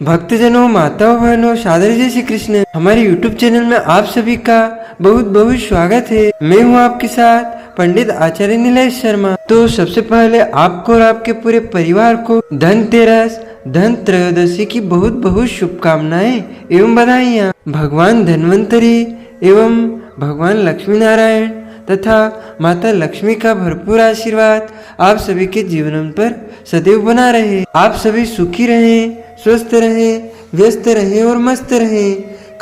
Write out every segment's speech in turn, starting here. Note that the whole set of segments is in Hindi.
भक्तजनों, माताओं, बहनों, सादर जय श्री कृष्ण। हमारे YouTube चैनल में आप सभी का बहुत बहुत स्वागत है। मैं हूं आपके साथ पंडित आचार्य नीलेश शर्मा। तो सबसे पहले आपको और आपके पूरे परिवार को धनतेरस, धन त्रयोदशी की बहुत बहुत शुभकामनाएं एवं बधाइयाँ। भगवान धन्वंतरी एवं भगवान लक्ष्मी नारायण तथा माता लक्ष्मी का भरपूर आशीर्वाद आप सभी के जीवन पर सदैव बना रहे। आप सभी सुखी रहें, स्वस्थ रहे, व्यस्त रहे और मस्त रहे।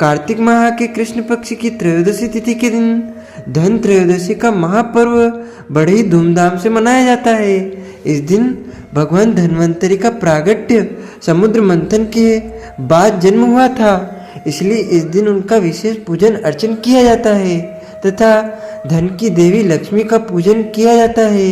कार्तिक माह के कृष्ण पक्ष की त्रयोदशी तिथि के दिन धन त्रयोदशी का महापर्व बड़े ही धूमधाम से मनाया जाता है। इस दिन भगवान धन्वंतरी का प्रागट्य समुद्र मंथन के बाद जन्म हुआ था, इसलिए इस दिन उनका विशेष पूजन अर्चन किया जाता है तथा धन की देवी लक्ष्मी का पूजन किया जाता है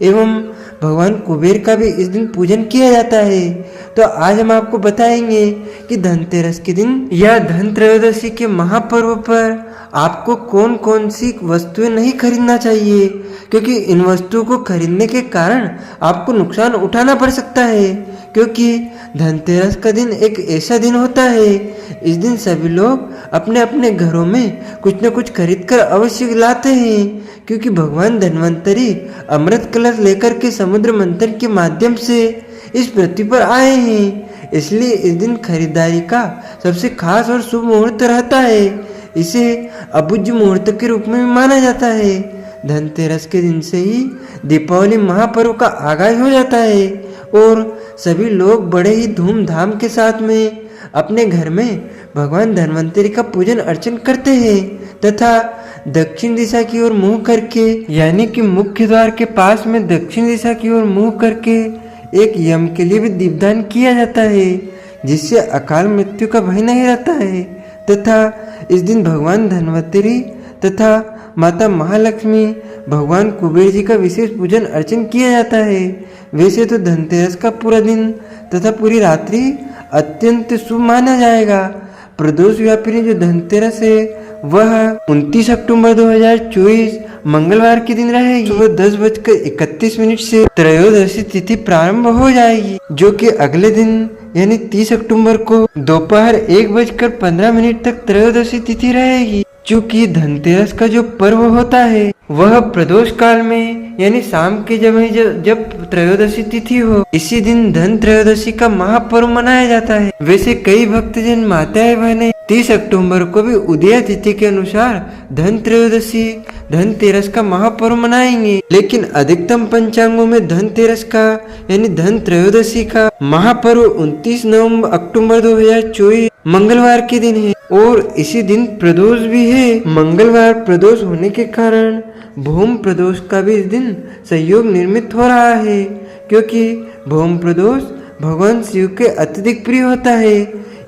एवं भगवान कुबेर का भी इस दिन पूजन किया जाता है। तो आज हम आपको बताएंगे कि धनतेरस के दिन या धन त्रयोदशी के महापर्व पर आपको कौन कौन सी वस्तुएं नहीं खरीदना चाहिए, क्योंकि इन वस्तुओं को खरीदने के कारण आपको नुकसान उठाना पड़ सकता है। क्योंकि धनतेरस का दिन एक ऐसा दिन होता है, इस दिन सभी लोग अपने अपने घरों में कुछ न कुछ खरीद कर अवश्य लाते हैं, क्योंकि भगवान धन्वंतरी अमृत कलश लेकर के समुद्र मंथन के माध्यम से इस पृथ्वी पर आए हैं। इसलिए इस दिन खरीदारी का सबसे खास और शुभ मुहूर्त रहता है। इसे अबुझ मुहूर्त के रूप में भी माना जाता है। धनतेरस के दिन से ही दीपावली महापर्व का आगाज हो जाता है और सभी लोग बड़े ही धूमधाम के साथ में अपने घर में भगवान धन्वंतरी का पूजन अर्चन करते हैं तथा दक्षिण दिशा की ओर मुंह करके, यानी कि मुख्य द्वार के पास में दक्षिण दिशा की ओर मुंह करके एक यम के लिए भी दीपदान किया जाता है, जिससे अकाल मृत्यु का भय नहीं रहता है। तथा इस दिन भगवान धन्वंतरी तथा माता महालक्ष्मी, भगवान कुबेर जी का विशेष पूजन अर्चन किया जाता है। वैसे तो धनतेरस का पूरा दिन तथा पूरी रात्रि अत्यंत शुभ माना जाएगा। प्रदोष व्यापिनी जो धनतेरस है वह 29 अक्टूबर 2024 मंगलवार के दिन रहेगी। सुबह 10:31 से त्रयोदशी तिथि प्रारंभ हो जाएगी, जो कि अगले दिन यानी 30 अक्टूबर को दोपहर 1:15 तक त्रयोदशी तिथि रहेगी। चूँकि धनतेरस का जो पर्व होता है वह प्रदोष काल में यानी शाम के जब त्रयोदशी तिथि हो, इसी दिन धन त्रयोदशी का महापर्व मनाया जाता है। वैसे कई भक्तजन माताएं बहनें 30 अक्टूबर को भी उदय तिथि के अनुसार धन त्रयोदशी धनतेरस का महापर्व मनाएंगे, लेकिन अधिकतम पंचांगों में धनतेरस का यानी धन त्रयोदशी का महापर्व 29 अक्टूबर 2024 मंगलवार के दिन है और इसी दिन प्रदोष भी है। मंगलवार प्रदोष होने के कारण भौम प्रदोष का भी इस दिन संयोग निर्मित हो रहा है, क्योंकि भौम प्रदोष भगवान शिव के अत्यधिक प्रिय होता है।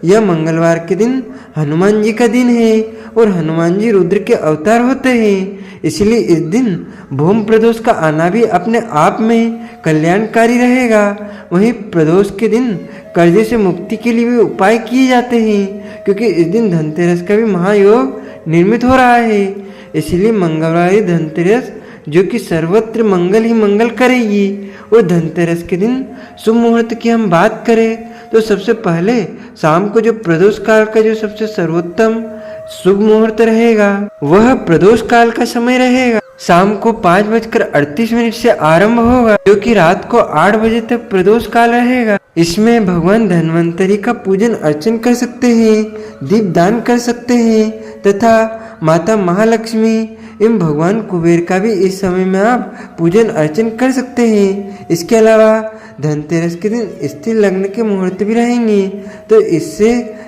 यह मंगलवार के दिन हनुमान जी का दिन है और हनुमान जी रुद्र के अवतार होते हैं, इसलिए इस दिन भौम प्रदोष का आना भी अपने आप में कल्याणकारी रहेगा। वहीं प्रदोष के दिन कर्जे से मुक्ति के लिए भी उपाय किए जाते हैं, क्योंकि इस दिन धनतेरस का भी महायोग निर्मित हो रहा है। इसलिए मंगलवार धनतेरस जो कि सर्वत्र मंगल ही मंगल करेगी। और धनतेरस के दिन शुभ मुहूर्त की हम बात करें तो सबसे पहले शाम को जो प्रदोष काल का जो सबसे सर्वोत्तम शुभ मुहूर्त रहेगा वह प्रदोष काल का समय रहेगा। शाम को 5:38 से आरंभ होगा, जो कि रात को 8 बजे तक प्रदोष काल रहेगा। इसमें भगवान धन्वंतरी का पूजन अर्चन कर सकते हैं, दीपदान कर सकते हैं तथा माता महालक्ष्मी एवं भगवान कुबेर का भी इस समय में आप पूजन अर्चन कर सकते हैं। इसके अलावा धनतेरस के दिन स्थिर लग्न के मुहूर्त भी रहेंगे, तो इससे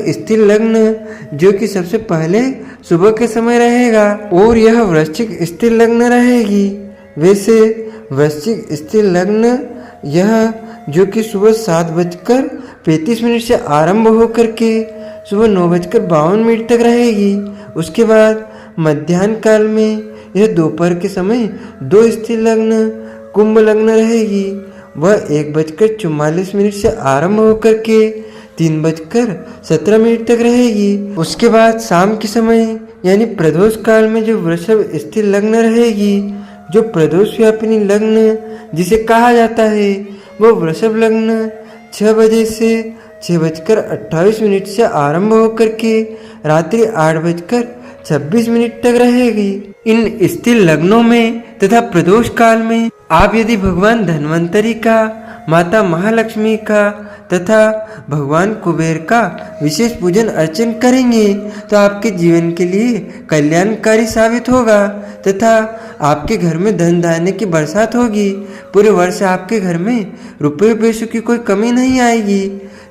स्थिर लग्न जो कि सबसे पहले सुबह के समय रहेगा और यह वृश्चिक स्थिर लग्न रहेगी। वैसे वृश्चिक स्थिर लग्न यह जो कि सुबह 7:35 से आरंभ होकर के सुबह 9:52 तक रहेगी। उसके बाद मध्याह्न काल में यह दोपहर के समय 2 स्थिर लग्न कुंभ लग्न रहेगी। वह 1:44 से आरंभ होकर के 3:17 तक रहेगी। उसके बाद शाम के समय यानी प्रदोष काल में जो वृषभ स्थिर लग्न रहेगी, जो प्रदोष व्यापिनी लग्न जिसे कहा जाता है, वो वृषभ लग्न 6 बजे से 6:28 से आरंभ होकर के रात्रि 8:26 तक रहेगी। इन स्थिर लग्नों में तथा प्रदोष काल में आप यदि भगवान धन्वंतरी का, माता महालक्ष्मी का तथा भगवान कुबेर का विशेष पूजन अर्चन करेंगे तो आपके जीवन के लिए कल्याणकारी साबित होगा तथा आपके घर में धन धान्य की बरसात होगी। पूरे वर्ष आपके घर में रुपये पैसों की कोई कमी नहीं आएगी।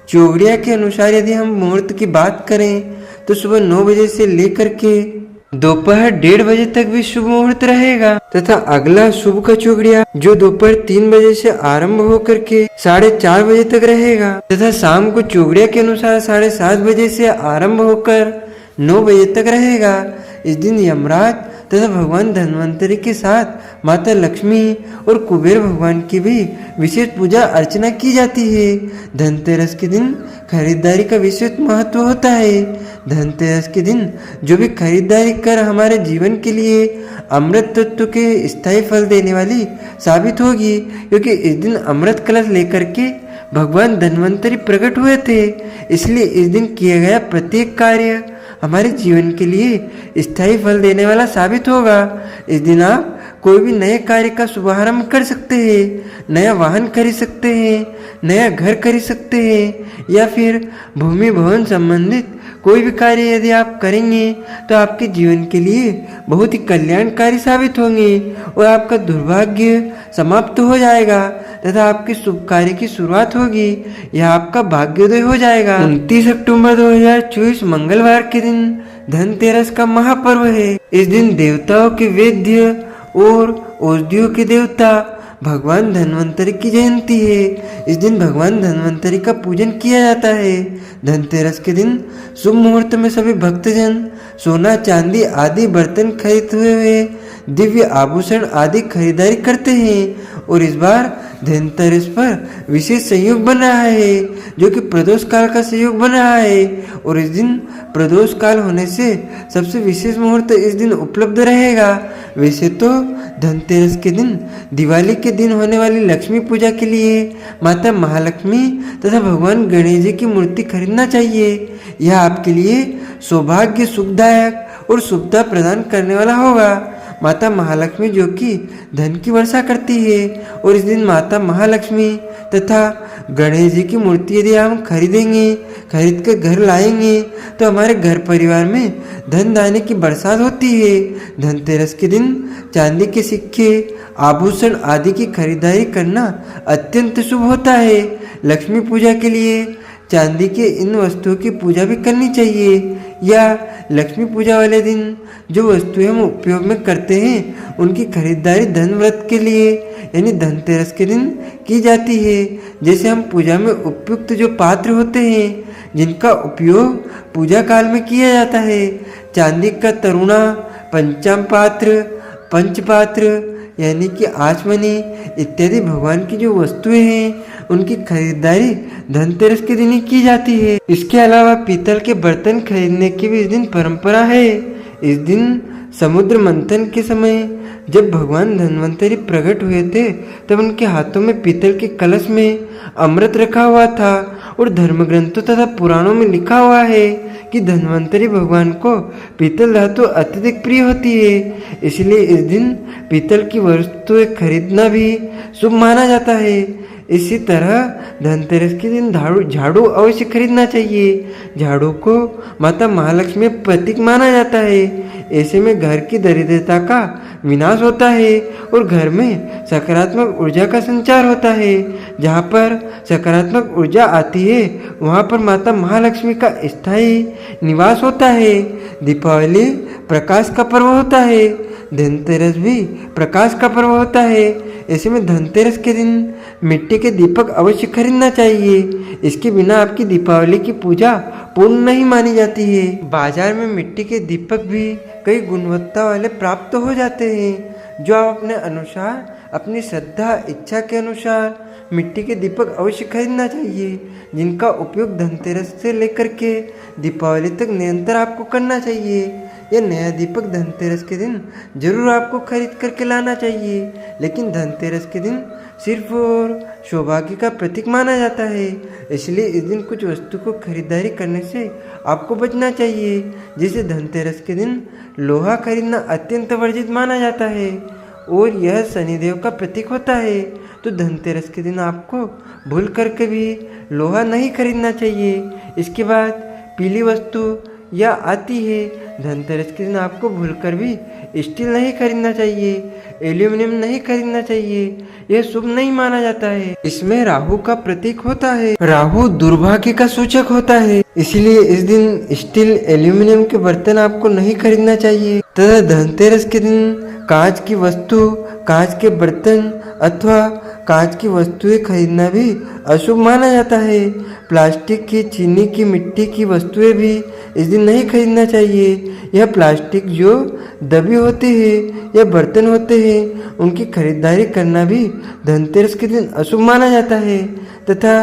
चौगड़िया के अनुसार यदि हम मुहूर्त की बात करें तो सुबह 9 बजे से लेकर के दोपहर 1:30 बजे तक भी शुभ मुहूर्त रहेगा तथा अगला शुभ का चौगड़िया जो दोपहर 3 बजे से आरंभ होकर के 4:30 बजे तक रहेगा तथा शाम को चौगड़िया के अनुसार 7:30 बजे से आरंभ होकर 9 बजे तक रहेगा। इस दिन यमराज तथा भगवान धन्वंतरी के साथ माता लक्ष्मी और कुबेर भगवान की भी विशेष पूजा अर्चना की जाती है। धनतेरस के दिन खरीदारी का विशेष महत्व होता है। धनतेरस के दिन जो भी खरीदारी कर हमारे जीवन के लिए अमृत तत्व के स्थायी फल देने वाली साबित होगी, क्योंकि इस दिन अमृत कलश लेकर के भगवान धन्वंतरी प्रकट हुए थे। इसलिए इस दिन किया गया प्रत्येक कार्य हमारे जीवन के लिए स्थायी फल देने वाला साबित होगा। इस दिन आप कोई भी नए कार्य का शुभारंभ कर सकते हैं, नया वाहन खरीद सकते हैं, नया घर खरीद सकते हैं या फिर भूमि भवन संबंधित कोई भी कार्य यदि आप करेंगे तो आपके जीवन के लिए बहुत ही कल्याणकारी साबित होंगे और आपका दुर्भाग्य समाप्त हो जाएगा तथा आपके शुभ कार्य की शुरुआत होगी। यह आपका भाग्योदय हो जाएगा। 29 अक्टूबर 2024 मंगलवार के दिन धनतेरस का महापर्व है। इस दिन देवताओं के वेद्य और औषधियों के देवता भगवान धन्वंतरी की जयंती है। इस दिन भगवान धन्वंतरी का पूजन किया जाता है। धनतेरस के दिन शुभ मुहूर्त में सभी भक्तजन सोना चांदी आदि बर्तन खरीदते हुए दिव्य आभूषण आदि खरीदारी करते हैं और इस बार धनतेरस पर विशेष संयोग बन रहा है जो कि प्रदोष काल का संयोग बन रहा है और इस दिन प्रदोष काल होने से सबसे विशेष मुहूर्त इस दिन उपलब्ध रहेगा। वैसे तो धनतेरस के दिन दिवाली के दिन होने वाली लक्ष्मी पूजा के लिए माता महालक्ष्मी तथा भगवान गणेश जी की मूर्ति खरीदना चाहिए। यह आपके लिए सौभाग्य सुखदायक और शुभता प्रदान करने वाला होगा। माता महालक्ष्मी जो कि धन की वर्षा करती है और इस दिन माता महालक्ष्मी तथा गणेश जी की मूर्ति यदि हम खरीदेंगे, खरीद कर घर लाएंगे तो हमारे घर परिवार में धन धान्य की बरसात होती है। धनतेरस के दिन चांदी के सिक्के आभूषण आदि की खरीदारी करना अत्यंत शुभ होता है। लक्ष्मी पूजा के लिए चांदी के इन वस्तुओं की पूजा भी करनी चाहिए या लक्ष्मी पूजा वाले दिन जो वस्तुएं हम उपयोग में करते हैं उनकी खरीदारी धन व्रत के लिए यानी धनतेरस के दिन की जाती है। जैसे हम पूजा में उपयुक्त जो पात्र होते हैं जिनका उपयोग पूजा काल में किया जाता है, चांदी का तरुणा, पंचम पात्र, पंचपात्र यानी कि आचमनी इत्यादि भगवान की जो वस्तुएं हैं उनकी खरीदारी धनतेरस के दिन ही की जाती है। इसके अलावा पीतल के बर्तन खरीदने की भी इस दिन परंपरा है। इस दिन समुद्र मंथन के समय जब भगवान धन्वंतरी प्रकट हुए थे तब उनके हाथों में पीतल के कलश में अमृत रखा हुआ था और धर्म ग्रंथों तथा पुराणों में लिखा हुआ है कि धन्वंतरी भगवान को पीतल धातु अत्यधिक प्रिय होती है। इसलिए इस दिन पीतल की वस्तुएं खरीदना भी शुभ माना जाता है। इसी तरह धनतेरस के दिन झाड़ू अवश्य खरीदना चाहिए। झाड़ू को माता महालक्ष्मी प्रतीक माना जाता है। ऐसे में घर की दरिद्रता का विनाश होता है और घर में सकारात्मक ऊर्जा का संचार होता है। जहाँ पर सकारात्मक ऊर्जा आती है वहाँ पर माता महालक्ष्मी का स्थायी निवास होता है। दीपावली प्रकाश का पर्व होता है, धनतेरस भी प्रकाश का पर्व होता है। ऐसे में धनतेरस के दिन मिट्टी के दीपक अवश्य खरीदना चाहिए। इसके बिना आपकी दीपावली की पूजा पूर्ण नहीं मानी जाती है। बाजार में मिट्टी के दीपक भी कई गुणवत्ता वाले प्राप्त हो जाते हैं जो आप अपने अनुसार अपनी श्रद्धा इच्छा के अनुसार मिट्टी के दीपक अवश्य खरीदना चाहिए, जिनका उपयोग धनतेरस से लेकर के दीपावली तक निरंतर आपको करना चाहिए। यह नया दीपक धनतेरस के दिन जरूर आपको खरीद करके लाना चाहिए। लेकिन धनतेरस के दिन सिर्फ और सौभाग्य का प्रतीक माना जाता है, इसलिए इस दिन कुछ वस्तु को खरीदारी करने से आपको बचना चाहिए। जैसे धनतेरस के दिन लोहा खरीदना अत्यंत वर्जित माना जाता है और यह शनिदेव का प्रतीक होता है। तो धनतेरस के दिन आपको भूल करके भी लोहा नहीं खरीदना चाहिए। इसके बाद पीली वस्तु या आती है। धनतेरस के दिन आपको भूलकर भी स्टील नहीं खरीदना चाहिए, एल्यूमिनियम नहीं खरीदना चाहिए, यह शुभ नहीं माना जाता है। इसमें राहु का प्रतीक होता है। राहु दुर्भाग्य का सूचक होता है, इसलिए इस दिन स्टील एल्यूमिनियम के बर्तन आपको नहीं खरीदना चाहिए। तथा धनतेरस के दिन कांच की वस्तु, कांच के बर्तन अथवा कांच की वस्तुएं खरीदना भी अशुभ माना जाता है। प्लास्टिक की, चीनी की, मिट्टी की वस्तुएं भी इस दिन नहीं खरीदना चाहिए। यह प्लास्टिक जो दबी होते हैं या बर्तन होते हैं उनकी खरीदारी करना भी धनतेरस के दिन अशुभ माना जाता है। तथा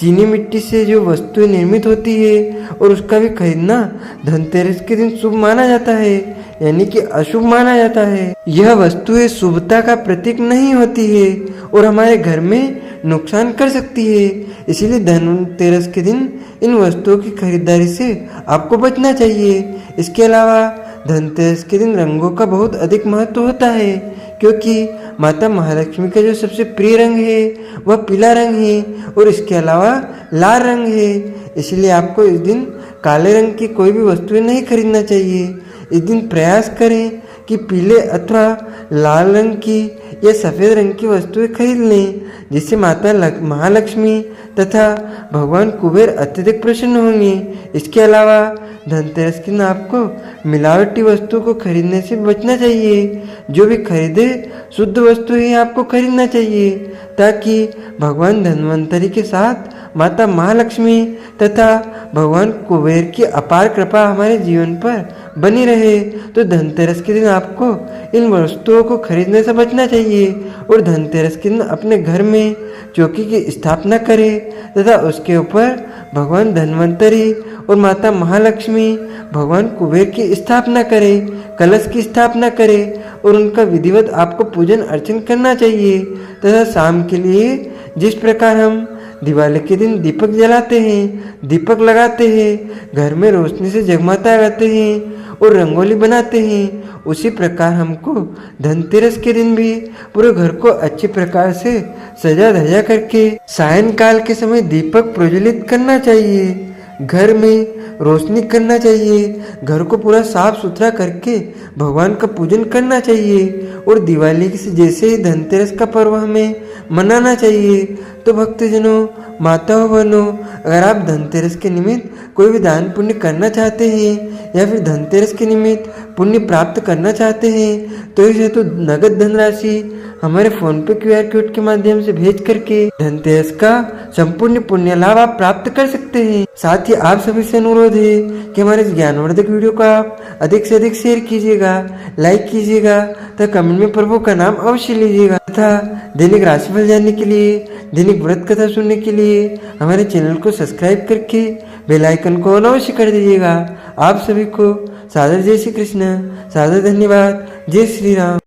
चीनी मिट्टी से जो वस्तुएं निर्मित होती है और उसका भी खरीदना धनतेरस के दिन शुभ माना जाता है, यानी कि अशुभ माना जाता है। यह वस्तुएं शुभता का प्रतीक नहीं होती है और हमारे घर में नुकसान कर सकती है, इसीलिए धनतेरस के दिन इन वस्तुओं की खरीदारी से आपको बचना चाहिए। इसके अलावा धनतेरस के दिन रंगों का बहुत अधिक महत्व होता है, क्योंकि माता महालक्ष्मी का जो सबसे प्रिय रंग है वह पीला रंग है और इसके अलावा लाल रंग है। इसलिए आपको इस दिन काले रंग की कोई भी वस्तुएं नहीं खरीदना चाहिए। इस दिन प्रयास करें कि पीले अथवा लाल रंग की या सफ़ेद रंग की वस्तुएं खरीद लें, जिससे माता महालक्ष्मी तथा भगवान कुबेर अत्यधिक प्रसन्न होंगे। इसके अलावा धनतेरस के दिन आपको मिलावटी वस्तुओं को खरीदने से बचना चाहिए। जो भी खरीदे शुद्ध वस्तु ही आपको खरीदना चाहिए, ताकि भगवान धन्वंतरी के साथ माता महालक्ष्मी तथा भगवान कुबेर की अपार कृपा हमारे जीवन पर बनी रहे। तो धनतेरस के दिन आपको इन वस्तुओं को खरीदने से बचना चाहिए और धनतेरस के दिन अपने घर में चौकी की स्थापना करें तथा उसके ऊपर भगवान धन्वंतरी और माता महालक्ष्मी, भगवान कुबेर की स्थापना करें, कलश की स्थापना करें और उनका विधिवत आपको पूजन अर्चन करना चाहिए। तथा शाम के लिए जिस प्रकार हम दिवाली के दिन दीपक जलाते हैं, दीपक लगाते हैं, घर में रोशनी से जगमगाते रहते हैं और रंगोली बनाते हैं, उसी प्रकार हमको धनतेरस के दिन भी पूरे घर को अच्छी प्रकार से सजा धजा करके सायंकाल के समय दीपक प्रज्वलित करना चाहिए। घर में रोशनी करना चाहिए, घर को पूरा साफ सुथरा करके भगवान का पूजन करना चाहिए और दिवाली से जैसे ही धनतेरस का पर्व हमें मनाना चाहिए। तो भक्तजनों, माताओं, बहनों, अगर आप धनतेरस के निमित्त कोई भी दान पुण्य करना चाहते हैं या फिर धनतेरस के निमित्त पुण्य प्राप्त करना चाहते हैं तो इसे तो नगद धनराशि हमारे फोन पे QR कोड के माध्यम से भेज करके धनतेरस का संपूर्ण पुण्य लाभ आप प्राप्त कर सकते हैं। साथ ही आप सभी से अनुरोध है कि हमारे इस ज्ञानवर्धक वीडियो को आप अधिक से अधिक शेयर कीजिएगा, लाइक कीजिएगा तथा कमेंट में प्रभु का नाम अवश्य लीजिएगा। तथा दैनिक राशिफल जानने के लिए, दैनिक व्रत कथा सुनने के लिए हमारे चैनल को सब्सक्राइब करके बेल आइकन को ऑन अवश्य कर दीजिएगा। आप सभी को सादर जय श्री कृष्ण, सादर धन्यवाद। जय श्री राम।